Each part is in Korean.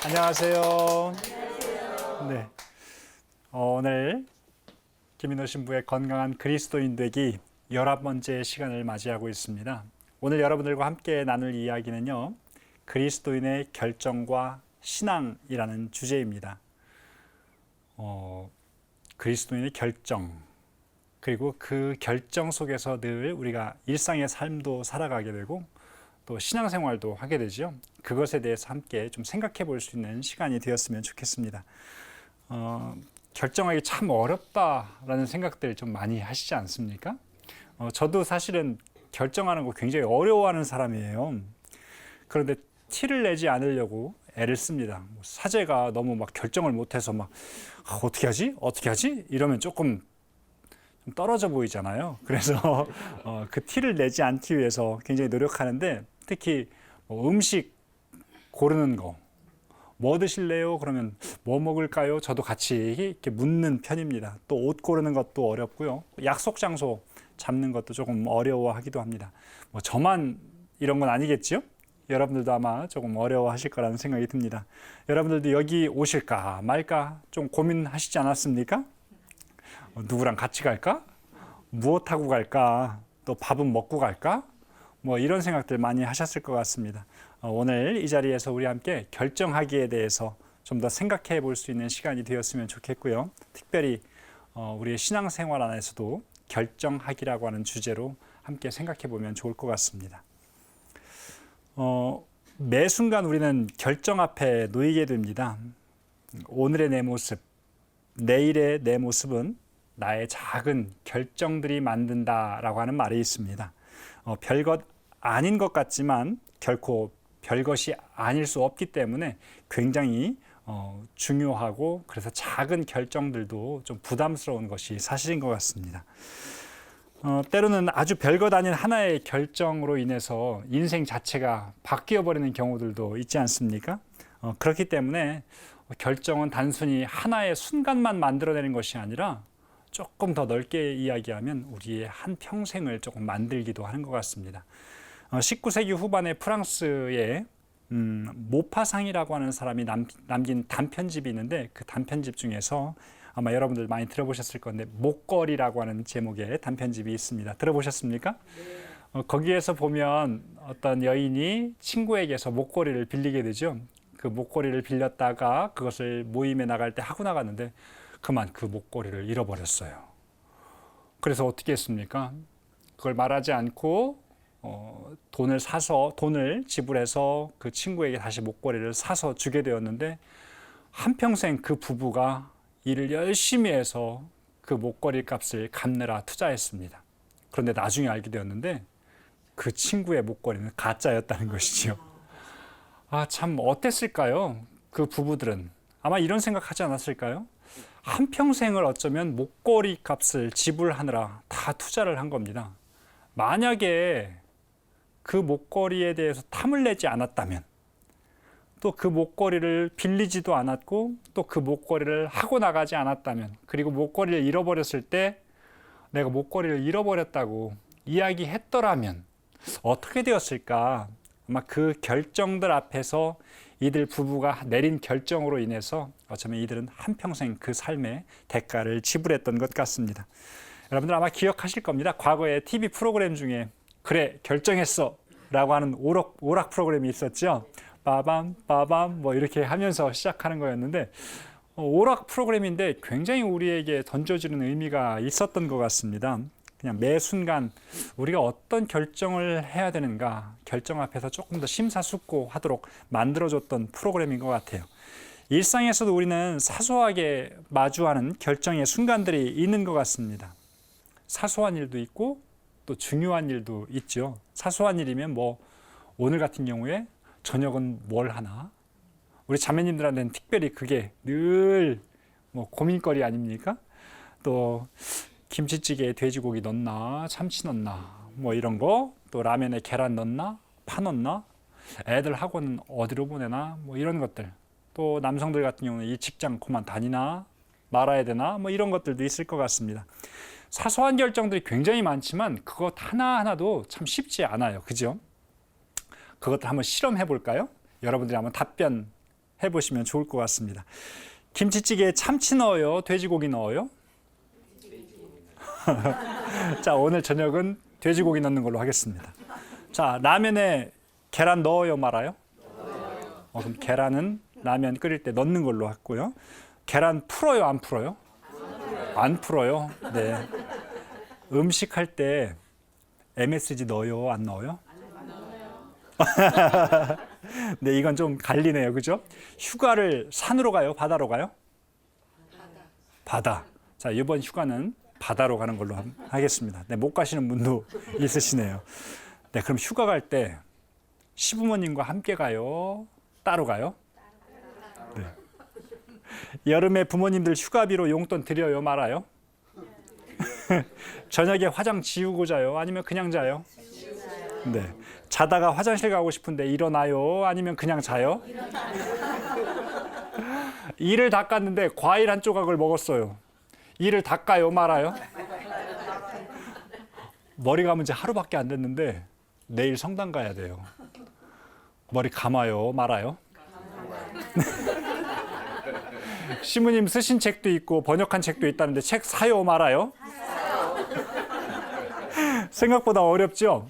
안녕하세요. 네. 오늘 김인호 신부의 건강한 그리스도인 되기 11번째 시간을 맞이하고 있습니다. 오늘 여러분들과 함께 나눌 이야기는요, 그리스도인의 결정과 신앙이라는 주제입니다. 그리스도인의 결정, 그리고 그 결정 속에서 늘 우리가 일상의 삶도 살아가게 되고 또 신앙생활도 하게 되죠. 그것에 대해서 함께 좀 생각해 볼 수 있는 시간이 되었으면 좋겠습니다. 결정하기 참 어렵다라는 생각들 좀 많이 하시지 않습니까? 저도 사실은 결정하는 거 굉장히 어려워하는 사람이에요. 그런데 티를 내지 않으려고 애를 씁니다. 사제가 너무 막 결정을 못해서 막 어떻게 하지? 어떻게 하지? 이러면 조금 좀 떨어져 보이잖아요. 그래서 그 티를 내지 않기 위해서 굉장히 노력하는데, 특히 음식 고르는 거, 뭐 드실래요? 그러면 뭐 먹을까요? 저도 같이 이렇게 묻는 편입니다. 또 옷 고르는 것도 어렵고요. 약속 장소 잡는 것도 조금 어려워하기도 합니다. 뭐 저만 이런 건 아니겠죠? 여러분들도 아마 조금 어려워하실 거라는 생각이 듭니다. 여러분들도 여기 오실까 말까 좀 고민하시지 않았습니까? 누구랑 같이 갈까? 무엇하고 갈까? 또 밥은 먹고 갈까? 뭐 이런 생각들 많이 하셨을 것 같습니다. 오늘 이 자리에서 우리 함께 결정하기에 대해서 좀 더 생각해 볼 수 있는 시간이 되었으면 좋겠고요. 특별히 우리의 신앙생활 안에서도 결정하기라고 하는 주제로 함께 생각해 보면 좋을 것 같습니다. 매 순간 우리는 결정 앞에 놓이게 됩니다. 오늘의 내 모습, 내일의 내 모습은 나의 작은 결정들이 만든다라고 하는 말이 있습니다. 별것 아닌 것 같지만 결코 별것이 아닐 수 없기 때문에 굉장히 중요하고, 그래서 작은 결정들도 좀 부담스러운 것이 사실인 것 같습니다. 때로는 아주 별것 아닌 하나의 결정으로 인해서 인생 자체가 바뀌어 버리는 경우들도 있지 않습니까? 그렇기 때문에 결정은 단순히 하나의 순간만 만들어내는 것이 아니라 조금 더 넓게 이야기하면 우리의 한 평생을 조금 만들기도 하는 것 같습니다. 19세기 후반에 프랑스에 모파상이라고 하는 사람이 남긴 단편집이 있는데, 그 단편집 중에서 아마 여러분들 많이 들어보셨을 건데 목걸이라고 하는 제목의 단편집이 있습니다. 들어보셨습니까? 거기에서 보면 어떤 여인이 친구에게서 목걸이를 빌리게 되죠. 그 목걸이를 빌렸다가 그것을 모임에 나갈 때 하고 나갔는데 그만 그 목걸이를 잃어버렸어요. 그래서 어떻게 했습니까? 그걸 말하지 않고 돈을 지불해서 그 친구에게 다시 목걸이를 사서 주게 되었는데, 한평생 그 부부가 일을 열심히 해서 그 목걸이 값을 갚느라 투자했습니다. 그런데 나중에 알게 되었는데 그 친구의 목걸이는 가짜였다는 것이죠. 참 어땠을까요? 그 부부들은 아마 이런 생각하지 않았을까요? 한평생을 어쩌면 목걸이 값을 지불하느라 다 투자를 한 겁니다. 만약에 그 목걸이에 대해서 탐을 내지 않았다면, 또 그 목걸이를 빌리지도 않았고 또 그 목걸이를 하고 나가지 않았다면, 그리고 목걸이를 잃어버렸을 때 내가 목걸이를 잃어버렸다고 이야기했더라면 어떻게 되었을까? 아마 그 결정들 앞에서 이들 부부가 내린 결정으로 인해서 어쩌면 이들은 한평생 그 삶의 대가를 지불했던 것 같습니다. 여러분들 아마 기억하실 겁니다. 과거에 TV 프로그램 중에 그래 결정했어 라고 하는 오락 프로그램이 있었죠. 빠밤 빠밤 뭐 이렇게 하면서 시작하는 거였는데, 오락 프로그램인데 굉장히 우리에게 던져주는 의미가 있었던 것 같습니다. 그냥 매 순간 우리가 어떤 결정을 해야 되는가, 결정 앞에서 조금 더 심사숙고하도록 만들어줬던 프로그램인 것 같아요. 일상에서도 우리는 사소하게 마주하는 결정의 순간들이 있는 것 같습니다. 사소한 일도 있고 또 중요한 일도 있죠. 사소한 일이면 뭐 오늘 같은 경우에 저녁은 뭘 하나? 우리 자매님들한테는 특별히 그게 늘 뭐 고민거리 아닙니까? 또 김치찌개에 돼지고기 넣나, 참치 넣나, 뭐 이런 거, 또 라면에 계란 넣나, 파 넣나, 애들 학원 어디로 보내나, 뭐 이런 것들. 또 남성들 같은 경우는 이 직장 그만 다니나, 말아야 되나, 뭐 이런 것들도 있을 것 같습니다. 사소한 결정들이 굉장히 많지만 그것 하나하나도 참 쉽지 않아요. 그죠? 그것들 한번 실험해 볼까요? 여러분들이 한번 답변해 해보시면 좋을 것 같습니다. 김치찌개에 참치 넣어요? 돼지고기 넣어요? 자, 오늘 저녁은 돼지고기 넣는 걸로 하겠습니다. 자, 라면에 계란 넣어요, 말아요? 그럼 계란은 라면 끓일 때 넣는 걸로 했고요. 계란 풀어요, 안 풀어요? 안 풀어요. 네. 음식 할 때 MSG 넣어요, 안 넣어요? 네, 이건 좀 갈리네요, 그죠? 휴가를 산으로 가요, 바다로 가요? 바다. 자, 이번 휴가는 바다로 가는 걸로 하겠습니다. 네, 못 가시는 분도 있으시네요. 네, 그럼 휴가 갈 때 시부모님과 함께 가요? 따로 가요? 네. 여름에 부모님들 휴가비로 용돈 드려요, 말아요? 저녁에 화장 지우고 자요? 아니면 그냥 자요? 네. 자다가 화장실 가고 싶은데 일어나요? 아니면 그냥 자요? 이를 닦았는데 과일 한 조각을 먹었어요. 이를 닦아요, 말아요? 머리 감은 지 하루밖에 안 됐는데 내일 성당 가야 돼요. 머리 감아요, 말아요? 시무님 쓰신 책도 있고 번역한 책도 있다는데 책 사요, 말아요? 생각보다 어렵죠?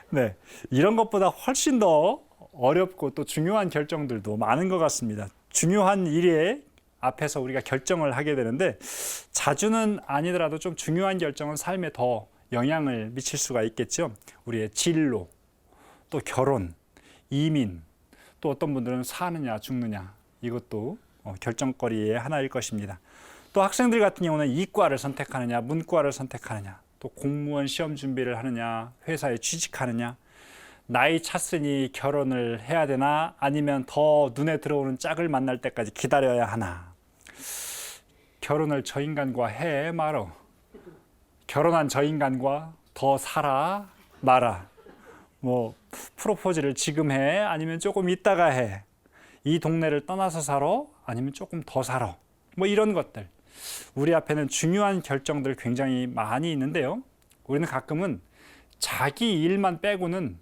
네, 이런 것보다 훨씬 더 어렵고 또 중요한 결정들도 많은 것 같습니다. 중요한 일에 앞에서 우리가 결정을 하게 되는데 자주는 아니더라도 좀 중요한 결정은 삶에 더 영향을 미칠 수가 있겠죠. 우리의 진로, 또 결혼, 이민, 또 어떤 분들은 사느냐 죽느냐, 이것도 결정거리의 하나일 것입니다. 또 학생들 같은 경우는 이과를 선택하느냐 문과를 선택하느냐, 또 공무원 시험 준비를 하느냐 회사에 취직하느냐, 나이 찼으니 결혼을 해야 되나 아니면 더 눈에 들어오는 짝을 만날 때까지 기다려야 하나. 결혼을 저 인간과 해 말어. 결혼한 저 인간과 더 살아 말아. 뭐 프로포즈를 지금 해 아니면 조금 있다가 해. 이 동네를 떠나서 살아 아니면 조금 더 살아. 뭐 이런 것들. 우리 앞에는 중요한 결정들 굉장히 많이 있는데요. 우리는 가끔은 자기 일만 빼고는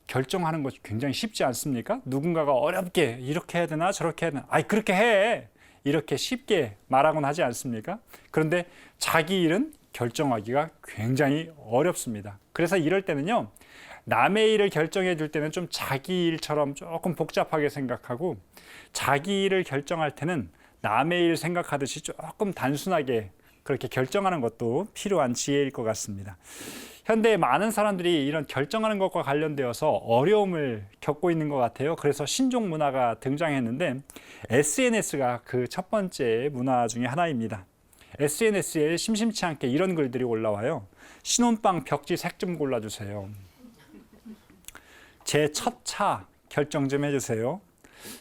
결정하는 것이 굉장히 쉽지 않습니까? 누군가가 어렵게 이렇게 해야 되나 저렇게 해야 되나, 아이 그렇게 해, 이렇게 쉽게 말하곤 하지 않습니까? 그런데 자기 일은 결정하기가 굉장히 어렵습니다. 그래서 이럴 때는요, 남의 일을 결정해 줄 때는 좀 자기 일처럼 조금 복잡하게 생각하고, 자기 일을 결정할 때는 남의 일 생각하듯이 조금 단순하게 그렇게 결정하는 것도 필요한 지혜일 것 같습니다. 현대의 많은 사람들이 이런 결정하는 것과 관련되어서 어려움을 겪고 있는 것 같아요. 그래서 신종 문화가 등장했는데 SNS가 그 첫 번째 문화 중에 하나입니다. SNS에 심심치 않게 이런 글들이 올라와요. 신혼방 벽지 색 좀 골라주세요. 제 첫 차 결정 좀 해주세요.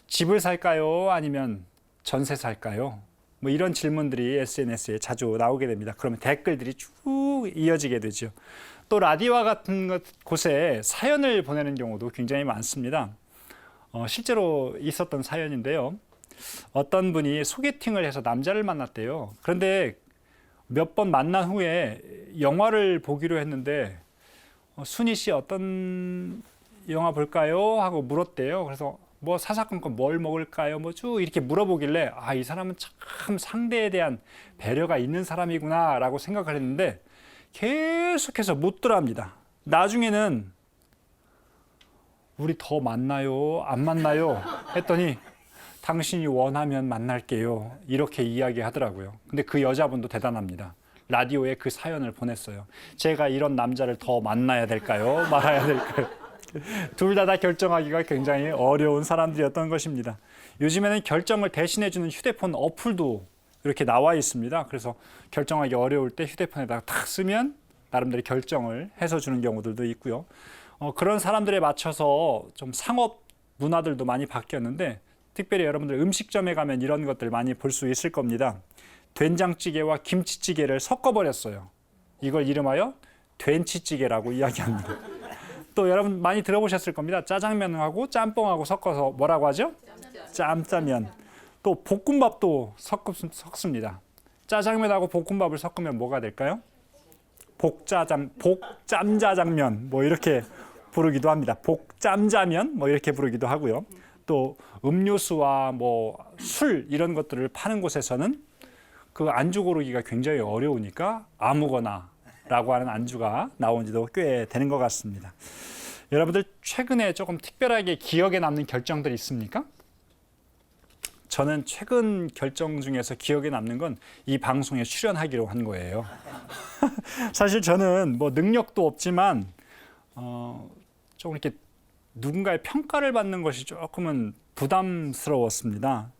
집을 살까요? 아니면 전세 살까요? 뭐 이런 질문들이 SNS에 자주 나오게 됩니다. 그러면 댓글들이 쭉 이어지게 되죠. 또 라디오와 같은 곳에 사연을 보내는 경우도 굉장히 많습니다. 실제로 있었던 사연인데요. 어떤 분이 소개팅을 해서 남자를 만났대요. 그런데 몇 번 만난 후에 영화를 보기로 했는데 순희 씨 어떤 영화 볼까요? 하고 물었대요. 그래서 뭐 사사건건 뭘 먹을까요? 뭐 쭉 이렇게 물어보길래 아, 이 사람은 참 상대에 대한 배려가 있는 사람이구나 라고 생각을 했는데 계속해서 묻더랍니다. 나중에는 우리 더 만나요? 안 만나요? 했더니 당신이 원하면 만날게요. 이렇게 이야기하더라고요. 근데 그 여자분도 대단합니다. 라디오에 그 사연을 보냈어요. 제가 이런 남자를 더 만나야 될까요? 말아야 될까요? 둘 다 결정하기가 굉장히 어려운 사람들이었던 것입니다. 요즘에는 결정을 대신해주는 휴대폰 어플도 이렇게 나와 있습니다. 그래서 결정하기 어려울 때 휴대폰에다가 탁 쓰면 나름대로 결정을 해서 주는 경우들도 있고요. 그런 사람들에 맞춰서 좀 상업 문화들도 많이 바뀌었는데 특별히 여러분들 음식점에 가면 이런 것들 많이 볼 수 있을 겁니다. 된장찌개와 김치찌개를 섞어버렸어요. 이걸 이름하여 된치찌개라고 이야기합니다. 또 여러분 많이 들어보셨을 겁니다. 짜장면하고 짬뽕하고 섞어서 뭐라고 하죠? 짬짜면. 또 볶음밥도 섞습니다. 짜장면하고 볶음밥을 섞으면 뭐가 될까요? 복짬짜장면 뭐 이렇게 부르기도 합니다. 복짬짜면 뭐 이렇게 부르기도 하고요. 또 음료수와 뭐 술 이런 것들을 파는 곳에서는 그 안주 고르기가 굉장히 어려우니까 아무거나라고 하는 안주가 나온 지도 꽤 되는 것 같습니다. 여러분들 최근에 조금 특별하게 기억에 남는 결정들이 있습니까? 저는 최근 결정 중에서 기억에 남는 건 이 방송에 출연하기로 한 거예요. 사실 저는 뭐 능력도 없지만 조금 이렇게 누군가의 평가를 받는 것이 조금은 부담스러웠습니다.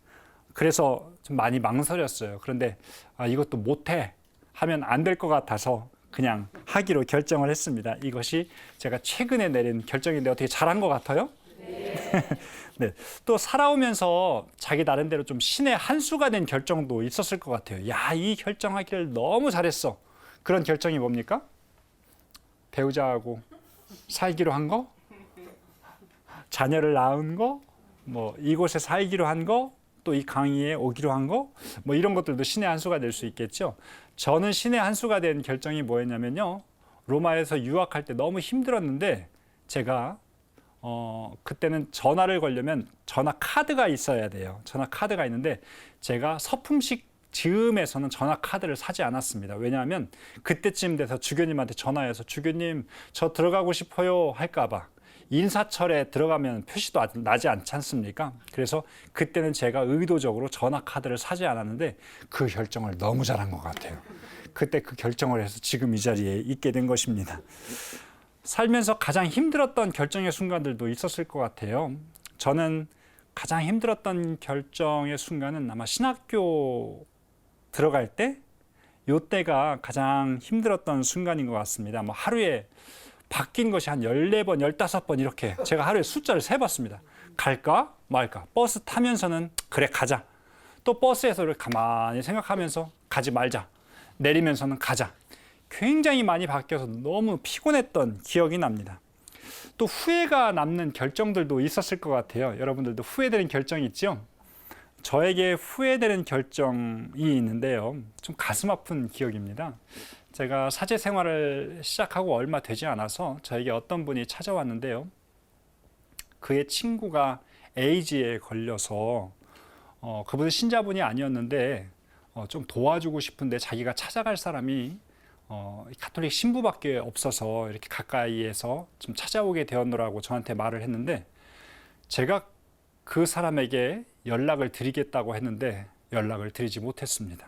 그래서 좀 많이 망설였어요. 그런데 이것도 못해 하면 안 될 것 같아서 그냥 하기로 결정을 했습니다. 이것이 제가 최근에 내린 결정인데 어떻게 잘한 것 같아요? 네. 또 살아오면서 자기 나름대로 좀 신의 한 수가 된 결정도 있었을 것 같아요. 야, 이 결정하기를 너무 잘했어. 그런 결정이 뭡니까? 배우자하고 살기로 한 거? 자녀를 낳은 거? 뭐 이곳에 살기로 한 거? 또 이 강의에 오기로 한 거? 뭐 이런 것들도 신의 한 수가 될 수 있겠죠. 저는 신의 한 수가 된 결정이 뭐였냐면요. 로마에서 유학할 때 너무 힘들었는데 제가 그때는 전화를 걸려면 전화 카드가 있어야 돼요. 전화 카드가 있는데 제가 서품식 즈음에서는 전화 카드를 사지 않았습니다. 왜냐하면 그때쯤 돼서 주교님한테 전화해서 주교님 저 들어가고 싶어요 할까 봐. 인사철에 들어가면 표시도 나지 않지 않습니까? 그래서 그때는 제가 의도적으로 전화 카드를 사지 않았는데 그 결정을 너무 잘한 것 같아요. 그때 그 결정을 해서 지금 이 자리에 있게 된 것입니다. 살면서 가장 힘들었던 결정의 순간들도 있었을 것 같아요. 저는 가장 힘들었던 결정의 순간은 아마 신학교 들어갈 때, 요때가 가장 힘들었던 순간인 것 같습니다. 뭐 하루에 바뀐 것이 한 14번, 15번 이렇게 제가 하루에 숫자를 세봤습니다. 갈까 말까. 버스 타면서는 그래 가자. 또 버스에서 이렇게 가만히 생각하면서 가지 말자. 내리면서는 가자. 굉장히 많이 바뀌어서 너무 피곤했던 기억이 납니다. 또 후회가 남는 결정들도 있었을 것 같아요. 여러분들도 후회되는 결정이 있죠? 저에게 후회되는 결정이 있는데요. 좀 가슴 아픈 기억입니다. 제가 사제 생활을 시작하고 얼마 되지 않아서 저에게 어떤 분이 찾아왔는데요. 그의 친구가 에이즈에 걸려서 그분은 신자분이 아니었는데 좀 도와주고 싶은데 자기가 찾아갈 사람이 가톨릭 신부밖에 없어서 이렇게 가까이에서 좀 찾아오게 되었노라고 저한테 말을 했는데 제가 그 사람에게 연락을 드리겠다고 했는데 연락을 드리지 못했습니다.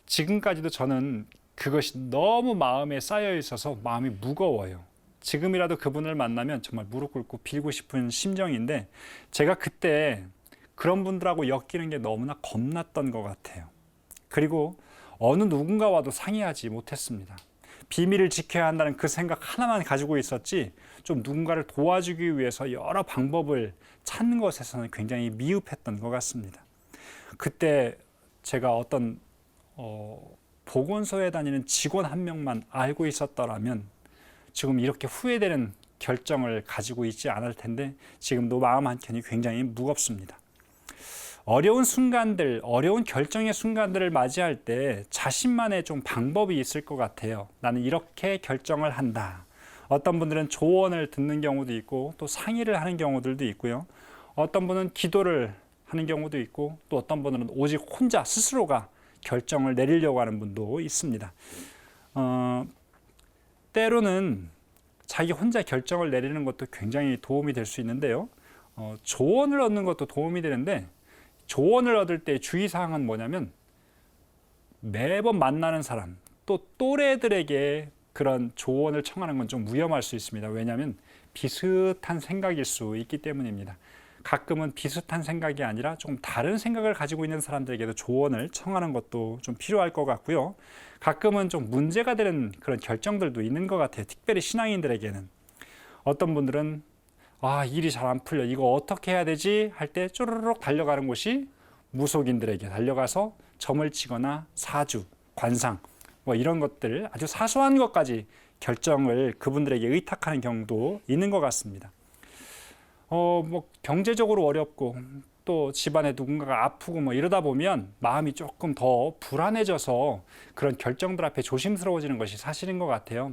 지금까지도 저는 그것이 너무 마음에 쌓여 있어서 마음이 무거워요. 지금이라도 그분을 만나면 정말 무릎 꿇고 빌고 싶은 심정인데 제가 그때 그런 분들하고 엮이는 게 너무나 겁났던 것 같아요. 그리고 어느 누군가와도 상의하지 못했습니다. 비밀을 지켜야 한다는 그 생각 하나만 가지고 있었지 좀 누군가를 도와주기 위해서 여러 방법을 찾는 것에서는 굉장히 미흡했던 것 같습니다. 그때 제가 어떤 보건소에 다니는 직원 한 명만 알고 있었더라면 지금 이렇게 후회되는 결정을 가지고 있지 않을 텐데 지금도 마음 한켠이 굉장히 무겁습니다. 어려운 순간들, 어려운 결정의 순간들을 맞이할 때 자신만의 좀 방법이 있을 것 같아요. 나는 이렇게 결정을 한다. 어떤 분들은 조언을 듣는 경우도 있고 또 상의를 하는 경우들도 있고요. 어떤 분은 기도를 하는 경우도 있고 또 어떤 분들은 오직 혼자 스스로가 결정을 내리려고 하는 분도 있습니다. 때로는 자기 혼자 결정을 내리는 것도 굉장히 도움이 될 수 있는데요. 조언을 얻는 것도 도움이 되는데 조언을 얻을 때 주의사항은 뭐냐면 매번 만나는 사람 또 또래들에게 그런 조언을 청하는 건 좀 위험할 수 있습니다. 왜냐하면 비슷한 생각일 수 있기 때문입니다. 가끔은 비슷한 생각이 아니라 좀 다른 생각을 가지고 있는 사람들에게도 조언을 청하는 것도 좀 필요할 것 같고요. 가끔은 좀 문제가 되는 그런 결정들도 있는 것 같아요. 특별히 신앙인들에게는. 어떤 분들은 일이 잘 안 풀려. 이거 어떻게 해야 되지? 할 때 쪼르륵 달려가는 곳이 무속인들에게 달려가서 점을 치거나 사주, 관상 뭐 이런 것들 아주 사소한 것까지 결정을 그분들에게 의탁하는 경우도 있는 것 같습니다. 뭐 경제적으로 어렵고 또 집안에 누군가가 아프고 뭐 이러다 보면 마음이 조금 더 불안해져서 그런 결정들 앞에 조심스러워지는 것이 사실인 것 같아요.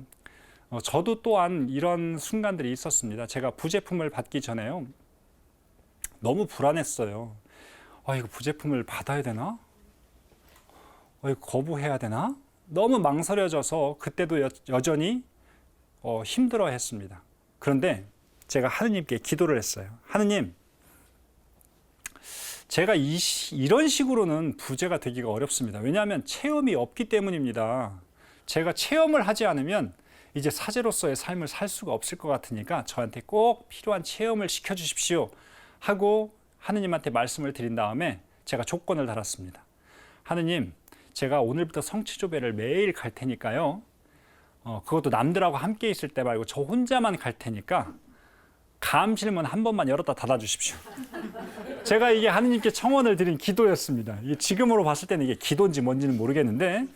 저도 또한 이런 순간들이 있었습니다. 제가 부제품을 받기 전에요. 너무 불안했어요. 이거 부제품을 받아야 되나? 이거 거부해야 되나? 너무 망설여져서 그때도 여전히 힘들어 했습니다. 그런데 제가 하느님께 기도를 했어요. 하느님, 제가 이런 식으로는 부제가 되기가 어렵습니다. 왜냐하면 체험이 없기 때문입니다. 제가 체험을 하지 않으면 이제 사제로서의 삶을 살 수가 없을 것 같으니까 저한테 꼭 필요한 체험을 시켜주십시오 하고 하느님한테 말씀을 드린 다음에 제가 조건을 달았습니다. 하느님, 제가 오늘부터 성취조배를 매일 갈 테니까요. 그것도 남들하고 함께 있을 때 말고 저 혼자만 갈 테니까 감실문 한 번만 열었다 닫아 주십시오. 제가 이게 하느님께 청원을 드린 기도였습니다. 이게 지금으로 봤을 때는 이게 기도인지 뭔지는 모르겠는데,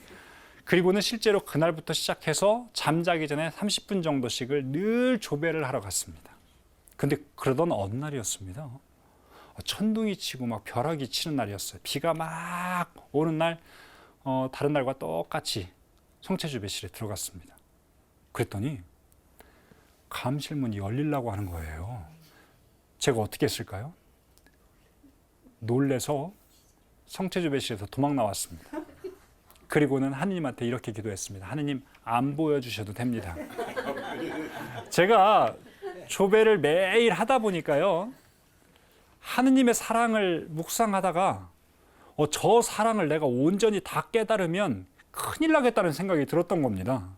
그리고는 실제로 그날부터 시작해서 잠자기 전에 30분 정도씩을 늘 조배를 하러 갔습니다. 근데 그러던 어느 날이었습니다. 천둥이 치고 막 벼락이 치는 날이었어요. 비가 막 오는 날, 다른 날과 똑같이 성체조배실에 들어갔습니다. 그랬더니 감실문이 열리려고 하는 거예요. 제가 어떻게 했을까요? 놀래서 성체조배실에서 도망 나왔습니다. 그리고는 하느님한테 이렇게 기도했습니다. 하느님, 안 보여주셔도 됩니다. 제가 조배를 매일 하다 보니까요, 하느님의 사랑을 묵상하다가 저 사랑을 내가 온전히 다 깨달으면 큰일 나겠다는 생각이 들었던 겁니다.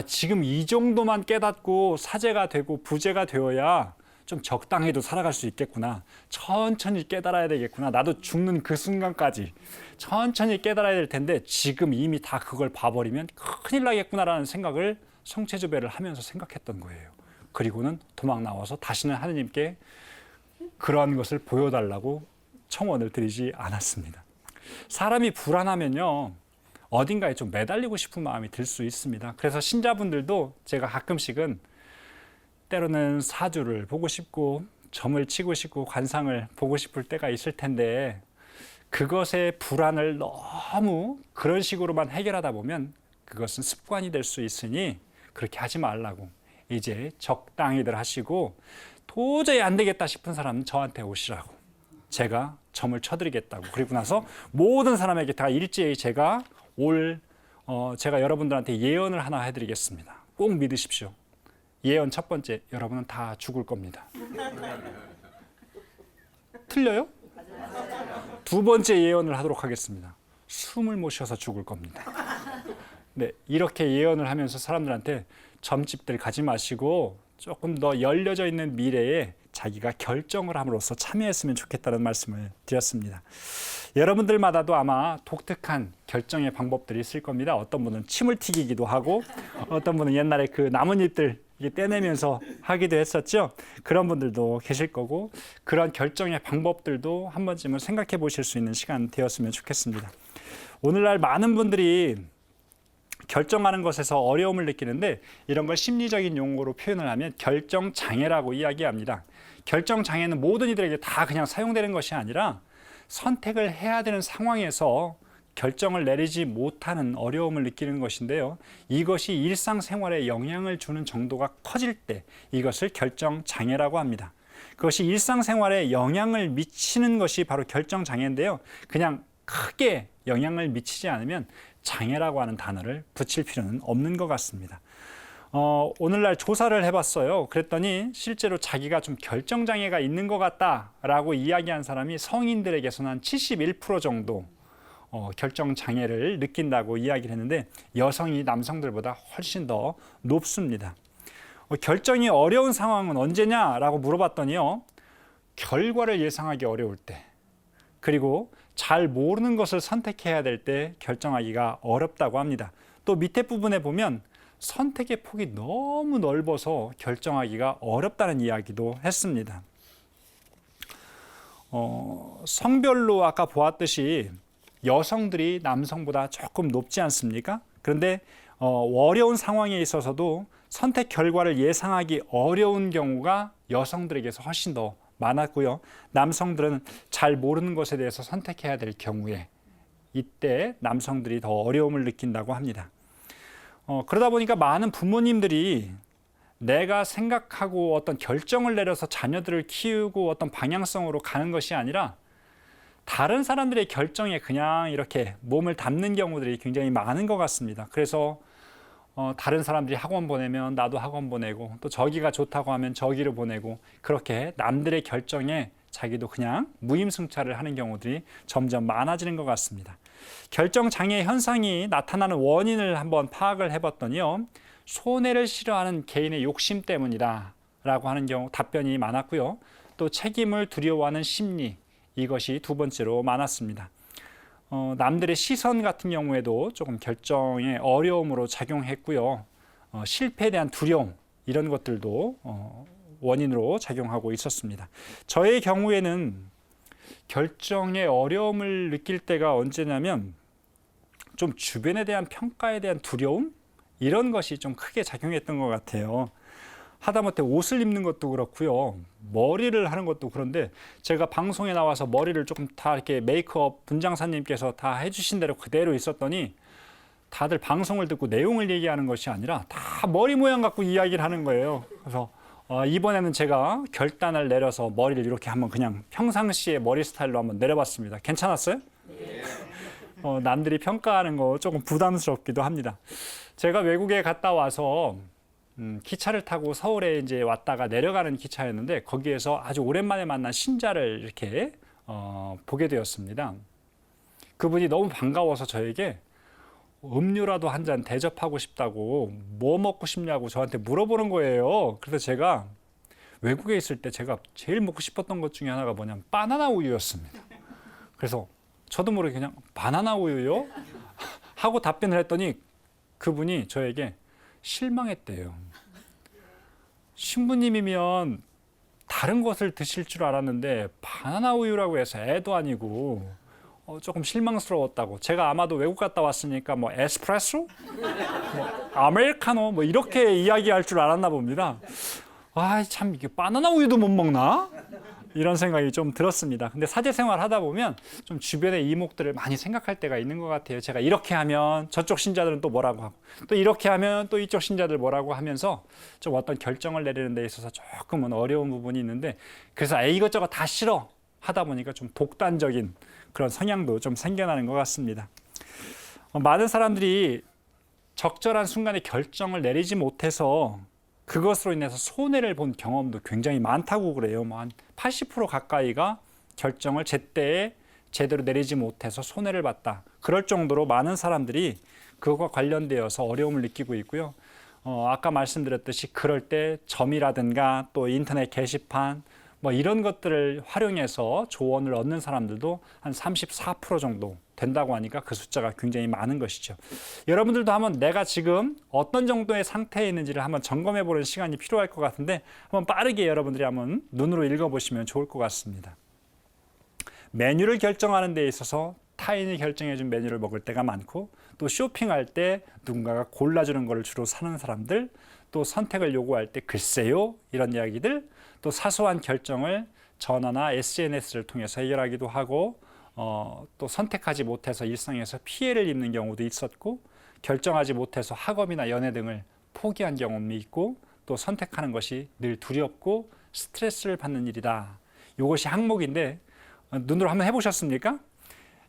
지금 이 정도만 깨닫고 사제가 되고 부제가 되어야 좀 적당히도 살아갈 수 있겠구나. 천천히 깨달아야 되겠구나. 나도 죽는 그 순간까지 천천히 깨달아야 될 텐데 지금 이미 다 그걸 봐버리면 큰일 나겠구나라는 생각을 성체조배를 하면서 생각했던 거예요. 그리고는 도망 나와서 다시는 하느님께 그러한 것을 보여달라고 청원을 드리지 않았습니다. 사람이 불안하면요, 어딘가에 좀 매달리고 싶은 마음이 들 수 있습니다. 그래서 신자분들도 제가 가끔씩은 때로는 사주를 보고 싶고 점을 치고 싶고 관상을 보고 싶을 때가 있을 텐데, 그것의 불안을 너무 그런 식으로만 해결하다 보면 그것은 습관이 될 수 있으니 그렇게 하지 말라고, 이제 적당히들 하시고 도저히 안 되겠다 싶은 사람은 저한테 오시라고 제가 점을 쳐드리겠다고, 그리고 나서 모든 사람에게 다 일제히 제가 제가 여러분들한테 예언을 하나 해드리겠습니다. 꼭 믿으십시오. 예언 첫 번째, 여러분은 다 죽을 겁니다. 틀려요? 두 번째 예언을 하도록 하겠습니다. 숨을 못 쉬어서 죽을 겁니다. 네, 이렇게 예언을 하면서 사람들한테 점집들 가지 마시고 조금 더 열려져 있는 미래에 자기가 결정을 함으로써 참여했으면 좋겠다는 말씀을 드렸습니다. 여러분들마다도 아마 독특한 결정의 방법들이 있을 겁니다. 어떤 분은 침을 튀기기도 하고, 어떤 분은 옛날에 그 나뭇잎들 떼내면서 하기도 했었죠. 그런 분들도 계실 거고, 그런 결정의 방법들도 한 번쯤은 생각해 보실 수 있는 시간 되었으면 좋겠습니다. 오늘날 많은 분들이 결정하는 것에서 어려움을 느끼는데, 이런 걸 심리적인 용어로 표현을 하면 결정장애라고 이야기합니다. 결정장애는 모든 이들에게 다 그냥 사용되는 것이 아니라 선택을 해야 되는 상황에서 결정을 내리지 못하는 어려움을 느끼는 것인데요. 이것이 일상생활에 영향을 주는 정도가 커질 때 이것을 결정장애라고 합니다. 그것이 일상생활에 영향을 미치는 것이 바로 결정장애인데요. 그냥 크게 영향을 미치지 않으면 장애라고 하는 단어를 붙일 필요는 없는 것 같습니다. 오늘날 조사를 해봤어요. 그랬더니 실제로 자기가 좀 결정장애가 있는 것 같다라고 이야기한 사람이 성인들에게서는 한 71% 정도 결정장애를 느낀다고 이야기를 했는데, 여성이 남성들보다 훨씬 더 높습니다. 결정이 어려운 상황은 언제냐라고 물어봤더니요, 결과를 예상하기 어려울 때, 그리고 잘 모르는 것을 선택해야 될 때 결정하기가 어렵다고 합니다. 또 밑에 부분에 보면 선택의 폭이 너무 넓어서 결정하기가 어렵다는 이야기도 했습니다. 성별로 아까 보았듯이 여성들이 남성보다 조금 높지 않습니까? 그런데 어려운 상황에 있어서도 선택 결과를 예상하기 어려운 경우가 여성들에게서 훨씬 더 많았고요. 남성들은 잘 모르는 것에 대해서 선택해야 될 경우에 이때 남성들이 더 어려움을 느낀다고 합니다. 그러다 보니까 많은 부모님들이 내가 생각하고 어떤 결정을 내려서 자녀들을 키우고 어떤 방향성으로 가는 것이 아니라 다른 사람들의 결정에 그냥 이렇게 몸을 담는 경우들이 굉장히 많은 것 같습니다. 그래서 다른 사람들이 학원 보내면 나도 학원 보내고, 또 저기가 좋다고 하면 저기로 보내고, 그렇게 남들의 결정에 자기도 그냥 무임승차를 하는 경우들이 점점 많아지는 것 같습니다. 결정장애 현상이 나타나는 원인을 한번 파악을 해봤더니요, 손해를 싫어하는 개인의 욕심 때문이다 라고 하는 경우 답변이 많았고요. 또 책임을 두려워하는 심리, 이것이 두 번째로 많았습니다. 남들의 시선 같은 경우에도 조금 결정의 어려움으로 작용했고요. 실패에 대한 두려움, 이런 것들도 원인으로 작용하고 있었습니다. 저의 경우에는 결정의 어려움을 느낄 때가 언제냐면 좀 주변에 대한 평가에 대한 두려움, 이런 것이 좀 크게 작용했던 것 같아요. 하다못해 옷을 입는 것도 그렇고요, 머리를 하는 것도 그런데, 제가 방송에 나와서 머리를 조금 다 이렇게 메이크업 분장사님께서 다 해주신 대로 그대로 있었더니 다들 방송을 듣고 내용을 얘기하는 것이 아니라 다 머리 모양 갖고 이야기를 하는 거예요. 그래서 이번에는 제가 결단을 내려서 머리를 이렇게 한번 그냥 평상시에 머리 스타일로 한번 내려봤습니다. 괜찮았어요? 네. 남들이 평가하는 거 조금 부담스럽기도 합니다. 제가 외국에 갔다 와서 기차를 타고 서울에 이제 왔다가 내려가는 기차였는데, 거기에서 아주 오랜만에 만난 신자를 이렇게 보게 되었습니다. 그분이 너무 반가워서 저에게 음료라도 한 잔 대접하고 싶다고, 뭐 먹고 싶냐고 저한테 물어보는 거예요. 그래서 제가 외국에 있을 때 제가 제일 먹고 싶었던 것 중에 하나가 뭐냐면 바나나 우유였습니다. 그래서 저도 모르게 그냥 바나나 우유요? 하고 답변을 했더니 그분이 저에게 실망했대요. 신부님이면 다른 것을 드실 줄 알았는데 바나나 우유라고 해서 애도 아니고 조금 실망스러웠다고. 제가 아마도 외국 갔다 왔으니까 뭐 에스프레소? 뭐 아메리카노? 뭐 이렇게 이야기할 줄 알았나 봅니다. 아, 참 이게 바나나 우유도 못 먹나? 이런 생각이 좀 들었습니다. 근데 사제생활 하다 보면 좀 주변의 이목들을 많이 생각할 때가 있는 것 같아요. 제가 이렇게 하면 저쪽 신자들은 또 뭐라고 하고, 또 이렇게 하면 또 이쪽 신자들 뭐라고 하면서 좀 어떤 결정을 내리는 데 있어서 조금은 어려운 부분이 있는데, 그래서 이것저것 다 싫어 하다 보니까 좀 독단적인 그런 성향도 좀 생겨나는 것 같습니다. 많은 사람들이 적절한 순간에 결정을 내리지 못해서 그것으로 인해서 손해를 본 경험도 굉장히 많다고 그래요. 한 80% 가까이가 결정을 제때에 제대로 내리지 못해서 손해를 봤다. 그럴 정도로 많은 사람들이 그것과 관련되어서 어려움을 느끼고 있고요. 아까 말씀드렸듯이 그럴 때 점이라든가 또 인터넷 게시판 뭐 이런 것들을 활용해서 조언을 얻는 사람들도 한 34% 정도 된다고 하니까 그 숫자가 굉장히 많은 것이죠. 여러분들도 한번 내가 지금 어떤 정도의 상태에 있는지를 한번 점검해 보는 시간이 필요할 것 같은데, 한번 빠르게 여러분들이 한번 눈으로 읽어보시면 좋을 것 같습니다. 메뉴를 결정하는 데 있어서 타인이 결정해 준 메뉴를 먹을 때가 많고, 또 쇼핑할 때 누군가가 골라주는 걸 주로 사는 사람들, 또 선택을 요구할 때 글쎄요 이런 이야기들, 또 사소한 결정을 전화나 SNS를 통해서 해결하기도 하고, 또 선택하지 못해서 일상에서 피해를 입는 경우도 있었고, 결정하지 못해서 학업이나 연애 등을 포기한 경험이 있고, 또 선택하는 것이 늘 두렵고 스트레스를 받는 일이다. 이것이 항목인데, 눈으로 한번 해보셨습니까?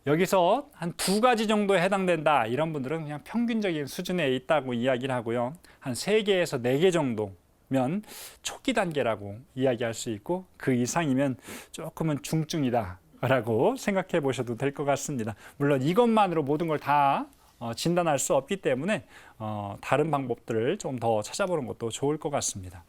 여기서 한 2가지 정도에 해당된다, 이런 분들은 그냥 평균적인 수준에 있다고 이야기를 하고요. 한 3개에서 4개 정도면 초기 단계라고 이야기할 수 있고, 그 이상이면 조금은 중증이다 라고 생각해 보셔도 될 것 같습니다. 물론 이것만으로 모든 걸 다 진단할 수 없기 때문에 다른 방법들을 좀 더 찾아보는 것도 좋을 것 같습니다.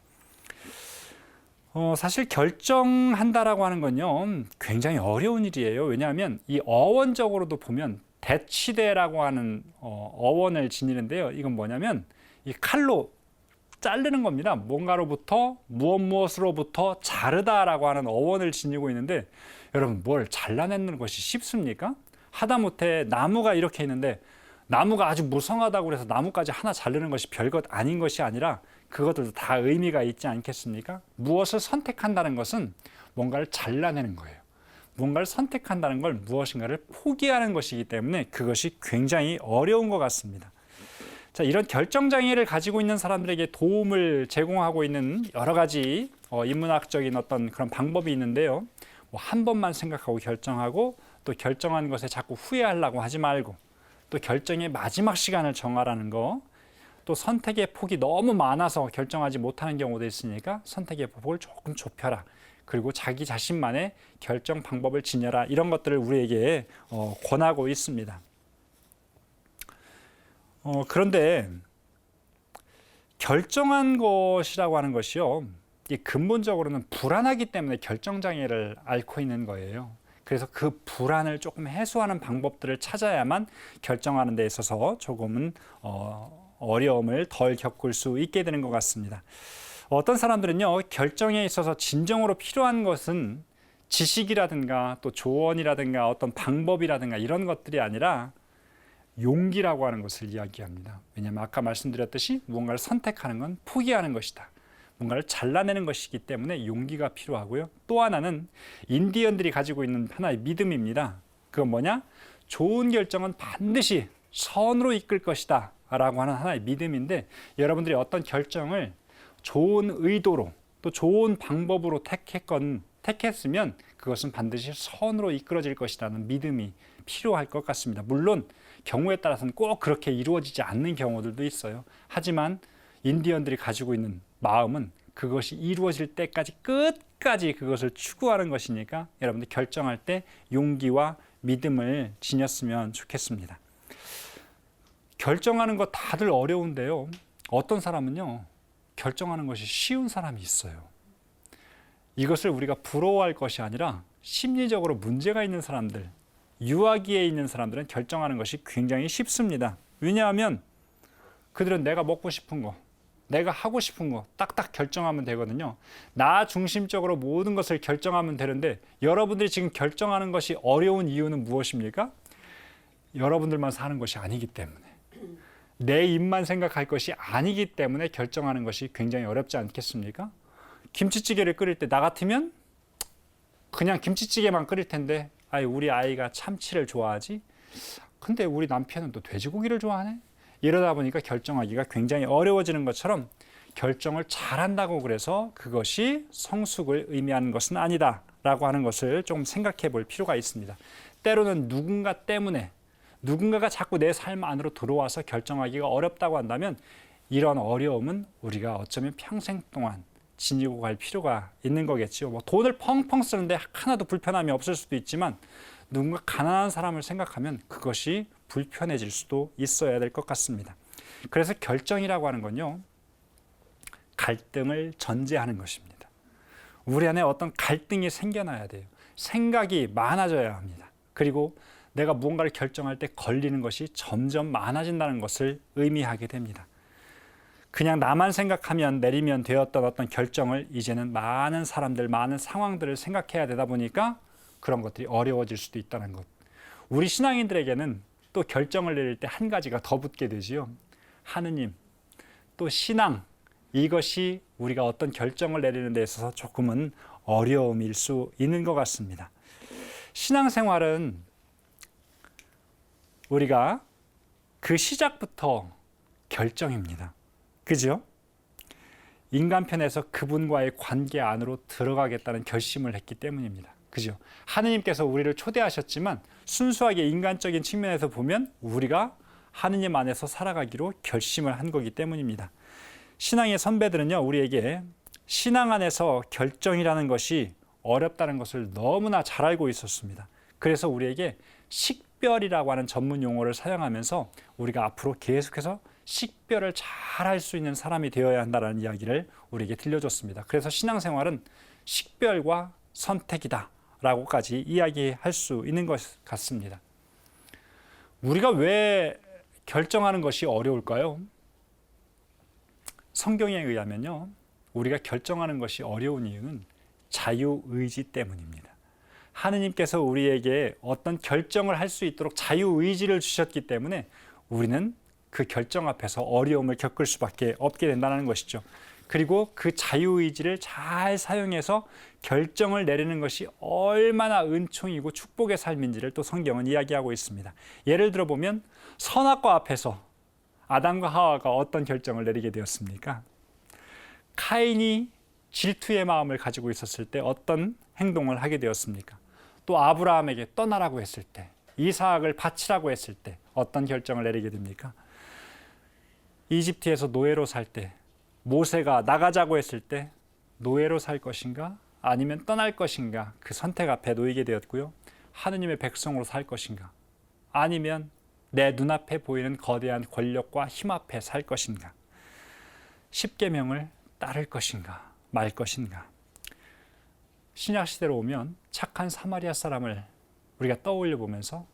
사실 결정한다라고 하는 건요, 굉장히 어려운 일이에요. 왜냐하면 이 어원적으로도 보면 대치대라고 하는 어원을 지니는데요. 이건 뭐냐면 이 칼로 자르는 겁니다. 뭔가로부터 무엇으로부터 자르다라고 하는 어원을 지니고 있는데, 여러분 뭘 잘라내는 것이 쉽습니까? 하다못해 나무가 이렇게 있는데 나무가 아주 무성하다고 해서 나무까지 하나 자르는 것이 별것 아닌 것이 아니라 그것들도 다 의미가 있지 않겠습니까? 무엇을 선택한다는 것은 뭔가를 잘라내는 거예요. 뭔가를 선택한다는 걸 무엇인가를 포기하는 것이기 때문에 그것이 굉장히 어려운 것 같습니다. 자, 이런 결정장애를 가지고 있는 사람들에게 도움을 제공하고 있는 여러 가지 인문학적인 어떤 그런 방법이 있는데요. 뭐 한 번만 생각하고 결정하고, 또 결정한 것에 자꾸 후회하려고 하지 말고, 또 결정의 마지막 시간을 정하라는 거, 또 선택의 폭이 너무 많아서 결정하지 못하는 경우도 있으니까 선택의 폭을 조금 좁혀라. 그리고 자기 자신만의 결정 방법을 지녀라. 이런 것들을 우리에게 권하고 있습니다. 그런데 결정한 것이라고 하는 것이요, 이 근본적으로는 불안하기 때문에 결정장애를 앓고 있는 거예요. 그래서 그 불안을 조금 해소하는 방법들을 찾아야만 결정하는 데 있어서 조금은 어려움을 덜 겪을 수 있게 되는 것 같습니다. 어떤 사람들은요, 결정에 있어서 진정으로 필요한 것은 지식이라든가 또 조언이라든가 어떤 방법이라든가 이런 것들이 아니라 용기라고 하는 것을 이야기합니다. 왜냐하면 아까 말씀드렸듯이 무언가를 선택하는 건 포기하는 것이다. 뭔가를 잘라내는 것이기 때문에 용기가 필요하고요. 또 하나는 인디언들이 가지고 있는 하나의 믿음입니다. 그건 뭐냐? 좋은 결정은 반드시 선으로 이끌 것이다 라고 하는 하나의 믿음인데, 여러분들이 어떤 결정을 좋은 의도로 또 좋은 방법으로 택했으면 그것은 반드시 선으로 이끌어질 것이라는 믿음이 필요할 것 같습니다. 물론 경우에 따라서는 꼭 그렇게 이루어지지 않는 경우들도 있어요. 하지만 인디언들이 가지고 있는 마음은 그것이 이루어질 때까지 끝까지 그것을 추구하는 것이니까 여러분들 결정할 때 용기와 믿음을 지녔으면 좋겠습니다. 결정하는 거 다들 어려운데요. 어떤 사람은요, 결정하는 것이 쉬운 사람이 있어요. 이것을 우리가 부러워할 것이 아니라 심리적으로 문제가 있는 사람들, 유아기에 있는 사람들은 결정하는 것이 굉장히 쉽습니다. 왜냐하면 그들은 내가 먹고 싶은 거, 내가 하고 싶은 거 딱딱 결정하면 되거든요. 나 중심적으로 모든 것을 결정하면 되는데, 여러분들이 지금 결정하는 것이 어려운 이유는 무엇입니까? 여러분들만 사는 것이 아니기 때문에, 내 입만 생각할 것이 아니기 때문에 결정하는 것이 굉장히 어렵지 않겠습니까? 김치찌개를 끓일 때 나 같으면 그냥 김치찌개만 끓일 텐데, 우리 아이가 참치를 좋아하지? 근데 우리 남편은 또 돼지고기를 좋아하네? 이러다 보니까 결정하기가 굉장히 어려워지는 것처럼, 결정을 잘한다고 그래서 그것이 성숙을 의미하는 것은 아니다 라고 하는 것을 좀 생각해 볼 필요가 있습니다. 때로는 누군가 때문에, 누군가가 자꾸 내 삶 안으로 들어와서 결정하기가 어렵다고 한다면, 이런 어려움은 우리가 어쩌면 평생 동안 지니고 갈 필요가 있는 거겠죠. 뭐 돈을 펑펑 쓰는데 하나도 불편함이 없을 수도 있지만, 누군가 가난한 사람을 생각하면 그것이 불편해질 수도 있어야 될 것 같습니다. 그래서 결정이라고 하는 건요, 갈등을 전제하는 것입니다. 우리 안에 어떤 갈등이 생겨나야 돼요. 생각이 많아져야 합니다. 그리고 내가 무언가를 결정할 때 걸리는 것이 점점 많아진다는 것을 의미하게 됩니다. 그냥 나만 생각하면 내리면 되었던 어떤 결정을 이제는 많은 사람들, 많은 상황들을 생각해야 되다 보니까 그런 것들이 어려워질 수도 있다는 것. 우리 신앙인들에게는 또 결정을 내릴 때 한 가지가 더 붙게 되지요. 하느님, 또 신앙, 이것이 우리가 어떤 결정을 내리는 데 있어서 조금은 어려움일 수 있는 것 같습니다. 신앙생활은 우리가 그 시작부터 결정입니다. 그죠? 인간편에서 그분과의 관계 안으로 들어가겠다는 결심을 했기 때문입니다. 그죠? 하느님께서 우리를 초대하셨지만 순수하게 인간적인 측면에서 보면 우리가 하느님 안에서 살아가기로 결심을 한 거기 때문입니다. 신앙의 선배들은요, 우리에게 신앙 안에서 결정이라는 것이 어렵다는 것을 너무나 잘 알고 있었습니다. 그래서 우리에게 식별이라고 하는 전문 용어를 사용하면서 우리가 앞으로 계속해서 식별을 잘 할 수 있는 사람이 되어야 한다는 이야기를 우리에게 들려줬습니다. 그래서 신앙생활은 식별과 선택이다 라고까지 이야기할 수 있는 것 같습니다. 우리가 왜 결정하는 것이 어려울까요? 성경에 의하면요, 우리가 결정하는 것이 어려운 이유는 자유의지 때문입니다. 하느님께서 우리에게 어떤 결정을 할 수 있도록 자유의지를 주셨기 때문에 우리는 그 결정 앞에서 어려움을 겪을 수밖에 없게 된다는 것이죠. 그리고 그 자유의지를 잘 사용해서 결정을 내리는 것이 얼마나 은총이고 축복의 삶인지를 또 성경은 이야기하고 있습니다. 예를 들어 보면 선악과 앞에서 아담과 하와가 어떤 결정을 내리게 되었습니까? 카인이 질투의 마음을 가지고 있었을 때 어떤 행동을 하게 되었습니까? 또 아브라함에게 떠나라고 했을 때, 이삭을 바치라고 했을 때 어떤 결정을 내리게 됩니까? 이집트에서 노예로 살 때, 모세가 나가자고 했을 때 노예로 살 것인가 아니면 떠날 것인가, 그 선택 앞에 놓이게 되었고요. 하느님의 백성으로 살 것인가 아니면 내 눈앞에 보이는 거대한 권력과 힘 앞에 살 것인가, 십계명을 따를 것인가 말 것인가. 신약 시대로 오면 착한 사마리아 사람을 우리가 떠올려 보면서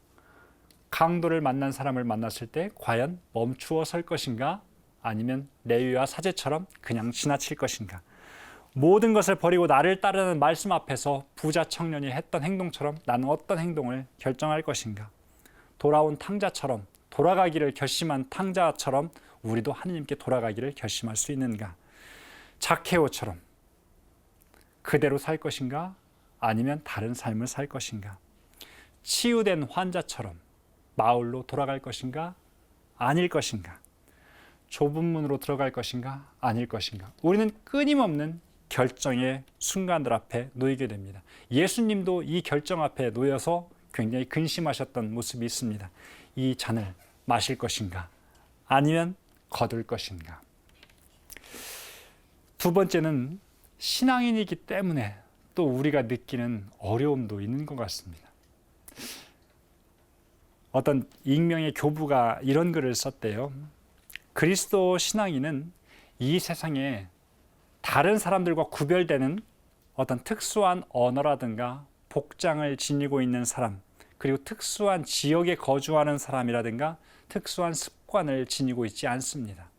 강도를 만난 사람을 만났을 때 과연 멈추어 설 것인가 아니면 레위와 사제처럼 그냥 지나칠 것인가. 모든 것을 버리고 나를 따르는 말씀 앞에서 부자 청년이 했던 행동처럼 나는 어떤 행동을 결정할 것인가. 돌아온 탕자처럼, 돌아가기를 결심한 탕자처럼 우리도 하느님께 돌아가기를 결심할 수 있는가. 자케오처럼 그대로 살 것인가 아니면 다른 삶을 살 것인가. 치유된 환자처럼 마을로 돌아갈 것인가 아닐 것인가. 좁은 문으로 들어갈 것인가 아닐 것인가. 우리는 끊임없는 결정의 순간들 앞에 놓이게 됩니다. 예수님도 이 결정 앞에 놓여서 굉장히 근심하셨던 모습이 있습니다. 이 잔을 마실 것인가 아니면 거둘 것인가. 두 번째는 신앙인이기 때문에 또 우리가 느끼는 어려움도 있는 것 같습니다. 어떤 익명의 교부가 이런 글을 썼대요. 그리스도 신앙인은 이 세상에 다른 사람들과 구별되는 어떤 특수한 언어라든가 복장을 지니고 있는 사람, 그리고 특수한 지역에 거주하는 사람이라든가 특수한 습관을 지니고 있지 않습니다.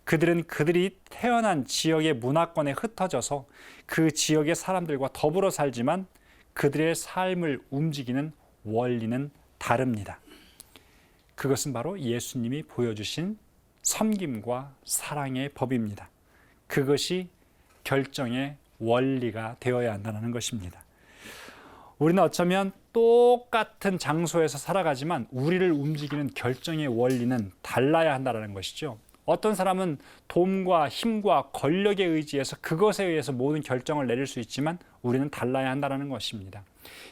그들은 그들이 태어난 지역의 문화권에 흩어져서 그 지역의 사람들과 더불어 살지만 그들의 삶을 움직이는 원리는 다릅니다. 그것은 바로 예수님이 보여주신 섬김과 사랑의 법입니다. 그것이 결정의 원리가 되어야 한다는 것입니다. 우리는 어쩌면 똑같은 장소에서 살아가지만 우리를 움직이는 결정의 원리는 달라야 한다는 것이죠. 어떤 사람은 돈과 힘과 권력에 의지해서 그것에 의해서 모든 결정을 내릴 수 있지만 우리는 달라야 한다는 것입니다.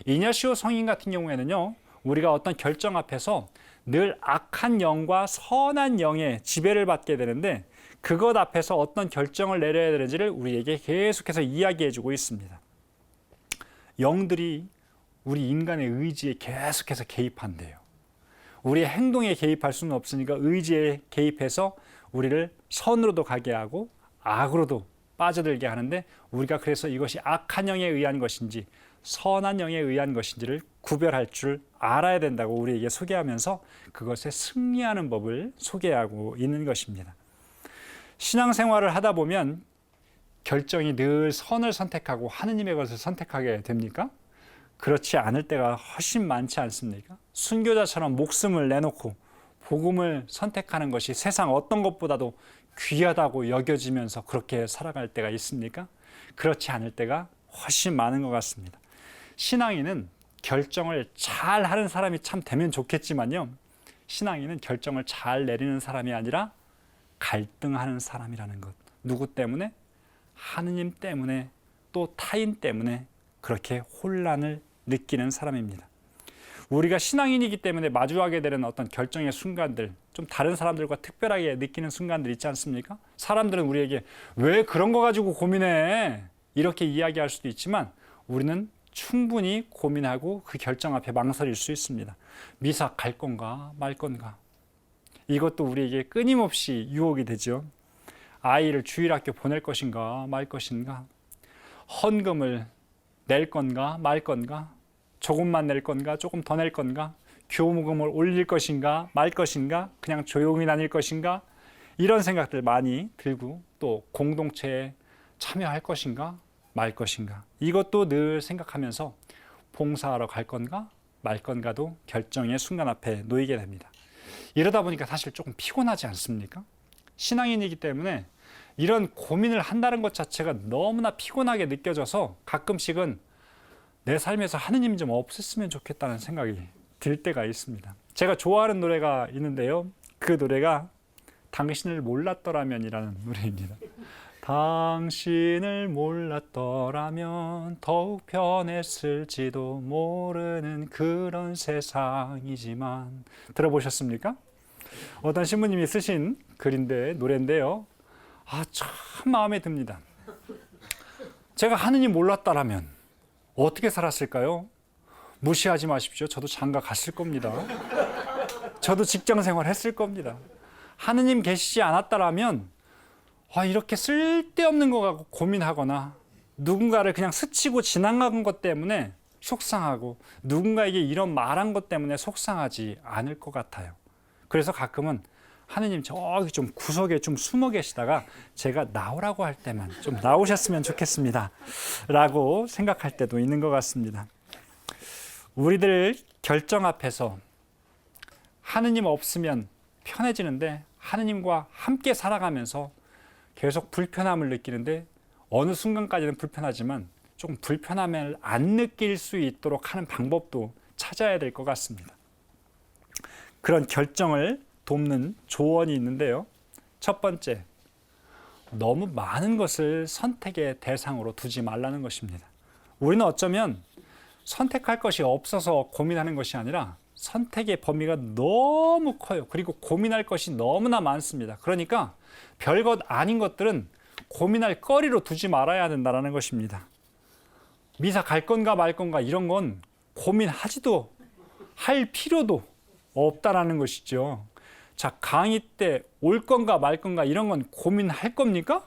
이냐시오 성인 같은 경우에는요, 우리가 어떤 결정 앞에서 늘 악한 영과 선한 영의 지배를 받게 되는데 그것 앞에서 어떤 결정을 내려야 되는지를 우리에게 계속해서 이야기해주고 있습니다. 영들이 우리 인간의 의지에 계속해서 개입한대요. 우리의 행동에 개입할 수는 없으니까 의지에 개입해서 우리를 선으로도 가게 하고 악으로도 빠져들게 하는데, 우리가 그래서 이것이 악한 영에 의한 것인지 선한 영에 의한 것인지를 구별할 줄 알아야 된다고 우리에게 소개하면서 그것에 승리하는 법을 소개하고 있는 것입니다. 신앙생활을 하다 보면 결정이 늘 선을 선택하고 하느님의 것을 선택하게 됩니까? 그렇지 않을 때가 훨씬 많지 않습니까? 순교자처럼 목숨을 내놓고 복음을 선택하는 것이 세상 어떤 것보다도 귀하다고 여겨지면서 그렇게 살아갈 때가 있습니까? 그렇지 않을 때가 훨씬 많은 것 같습니다. 신앙인은 결정을 잘 하는 사람이 참 되면 좋겠지만요, 신앙인은 결정을 잘 내리는 사람이 아니라 갈등하는 사람이라는 것. 누구 때문에? 하느님 때문에, 또 타인 때문에 그렇게 혼란을 느끼는 사람입니다. 우리가 신앙인이기 때문에 마주하게 되는 어떤 결정의 순간들, 좀 다른 사람들과 특별하게 느끼는 순간들 있지 않습니까? 사람들은 우리에게 왜 그런 거 가지고 고민해? 이렇게 이야기할 수도 있지만 우리는 충분히 고민하고 그 결정 앞에 망설일 수 있습니다. 미사 갈 건가 말 건가? 이것도 우리에게 끊임없이 유혹이 되죠. 아이를 주일학교 보낼 것인가 말 것인가? 헌금을 낼 건가 말 건가? 조금만 낼 건가 조금 더 낼 건가? 교무금을 올릴 것인가 말 것인가? 그냥 조용히 다닐 것인가? 이런 생각들 많이 들고, 또 공동체에 참여할 것인가 말 것인가? 이것도 늘 생각하면서 봉사하러 갈 건가 말 건가도 결정의 순간 앞에 놓이게 됩니다. 이러다 보니까 사실 조금 피곤하지 않습니까? 신앙인이기 때문에 이런 고민을 한다는 것 자체가 너무나 피곤하게 느껴져서 가끔씩은 내 삶에서 하느님 좀 없었으면 좋겠다는 생각이 들 때가 있습니다. 제가 좋아하는 노래가 있는데요, 그 노래가 당신을 몰랐더라면이라는 노래입니다. 당신을 몰랐더라면 더욱 편했을지도 모르는 그런 세상이지만. 들어보셨습니까? 어떤 신부님이 쓰신 글인데, 노래인데요. 참 마음에 듭니다. 제가 하느님 몰랐다라면 어떻게 살았을까요? 무시하지 마십시오. 저도 장가 갔을 겁니다. 저도 직장 생활 했을 겁니다. 하느님 계시지 않았다라면 이렇게 쓸데없는 거 갖고 고민하거나 누군가를 그냥 스치고 지나간 것 때문에 속상하고 누군가에게 이런 말한 것 때문에 속상하지 않을 것 같아요. 그래서 가끔은 하느님 저기 좀 구석에 좀 숨어 계시다가 제가 나오라고 할 때만 좀 나오셨으면 좋겠습니다 라고 생각할 때도 있는 것 같습니다. 우리들 결정 앞에서 하느님 없으면 편해지는데 하느님과 함께 살아가면서 계속 불편함을 느끼는데 어느 순간까지는 불편하지만 조금 불편함을 안 느낄 수 있도록 하는 방법도 찾아야 될 것 같습니다. 그런 결정을 돕는 조언이 있는데요. 첫 번째, 너무 많은 것을 선택의 대상으로 두지 말라는 것입니다. 우리는 어쩌면 선택할 것이 없어서 고민하는 것이 아니라 선택의 범위가 너무 커요. 그리고 고민할 것이 너무나 많습니다. 그러니까 별것 아닌 것들은 고민할 거리로 두지 말아야 된다는 것입니다. 미사 갈 건가 말 건가 이런 건 고민하지도 할 필요도 없다라는 것이죠. 자, 강의 때 올 건가 말 건가 이런 건 고민할 겁니까?